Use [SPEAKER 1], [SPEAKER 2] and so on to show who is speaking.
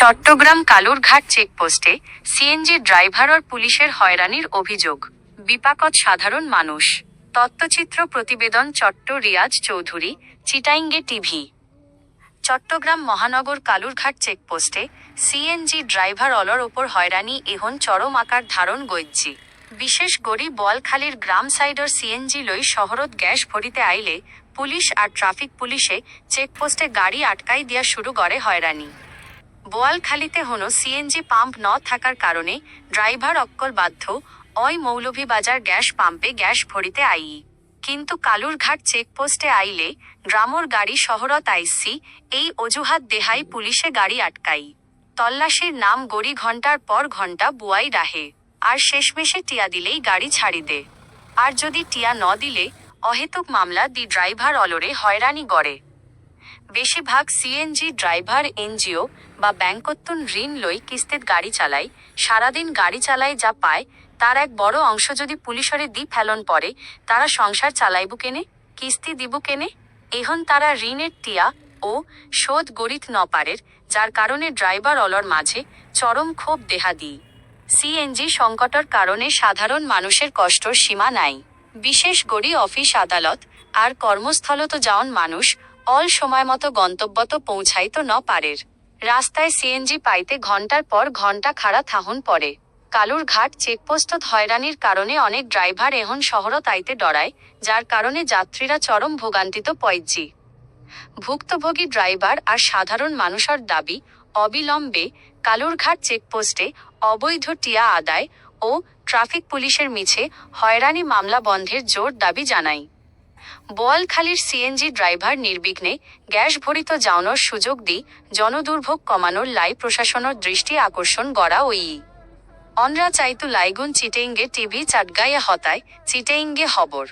[SPEAKER 1] Chittagong Kalurghat চেকপোস্টে CNG driver ও পুলিশের হয়রানির অভিযোগ। বিপাকত সাধারণ মানুষ। তথ্যচিত্র প্রতিবেদন রিয়াজ চৌধুরী, চিটাইঙ্গে টিভি। চট্টগ্রাম মহানগর কালুরঘাট চেকপোস্টে সিএনজি ড্রাইভার অলর ওপর হয়রানি এখন চরম আকার ধারণ গইজ্জি। বিশেষ গড়ি বোয়ালখালীর গ্রাম সাইডর সিএনজি লই শহরত গ্যাস ভরিতে আইলে পুলিশ আর ট্রাফিক পুলিশে চেকপোস্টে গাড়ি আটকাই দিয়া শুরু করে হয়রানি। বোয়ালখালীতে হনো সিএনজি পাম্প ন থাকার কারণে ড্রাইভার অক্কল বাধ্য ওই মৌলভীবাজার গ্যাস পাম্পে গ্যাস ভরিতে আই। কিন্তু কালুরঘাট চেকপোস্টে আইলে গ্রামর গাড়ি শহরত আইসি এই অজুহাত দেহাই পুলিশে গাড়ি আটকাই। তল্লাশির নাম গড়ি ঘন্টার পর ঘন্টা বুয়াই রাহে, আর শেষমেশে টিয়া দিলেই গাড়ি ছাড়ি দে। আর যদি টিয়া ন দিলে অহেতুক মামলা দি ড্রাইভার অলরে হয়রানি গড়ে। বেশিরভাগ সিএনজি ড্রাইভার এনজিও বা ব্যাংকত্তুন ঋণ লই কিস্তিত গাড়ি চালায়। সারাদিন গাড়ি চালায় যা পায় তার এক বড় অংশ যদি পুলিশরে দি ফেলন পড়ে, তারা সংসার চালাইবু কেনে, কিস্তি দিবু কেনে? এখন তারা ঋণের টিয়া ও শোধ গড়িত ন পারের, যার কারণে ড্রাইভার অলর মাঝে চরম ক্ষোভ দেহা দিই। সিএনজি সংকটর কারণে সাধারণ মানুষের কষ্টর সীমা নাই। বিশেষ গড়ি অফিস আদালত আর কর্মস্থলত যাওন মানুষ অল সময় মতো গন্তব্যত পৌঁছাইতো ন পারের। রাস্তায় সিএনজি পাইতে ঘন্টার পর ঘন্টা খাড়া থাহুন পড়ে। কালুরঘাট চেকপোস্টত হয়রানির কারণে অনেক ড্রাইভার এখন শহরত আইতে ডরায়, যার কারণে যাত্রীরা চরম ভোগান্তিত পয়জি। ভুক্তভোগী ড্রাইভার আর সাধারণ মানুষের দাবি অবিলম্বে কালুরঘাট চেকপোস্টে অবৈধ টিয়া আদায় ও ট্রাফিক পুলিশের মিছে হয়রানি মামলা বন্ধের জোর দাবি জানাই। বোয়ালখালীর সিএনজি ড্রাইভার নির্বিঘ্নে গ্যাস ভরিত যাওয়ানোর সুযোগ দি জনদুর্ভোগ কমানোর লাই প্রশাসনের দৃষ্টি আকর্ষণ গড়া ওই অনরা চাইতু লাইগুন চিটেইঙ্গে টিভি চাটগাইয়া হতায় চিটেইঙ্গে খবর।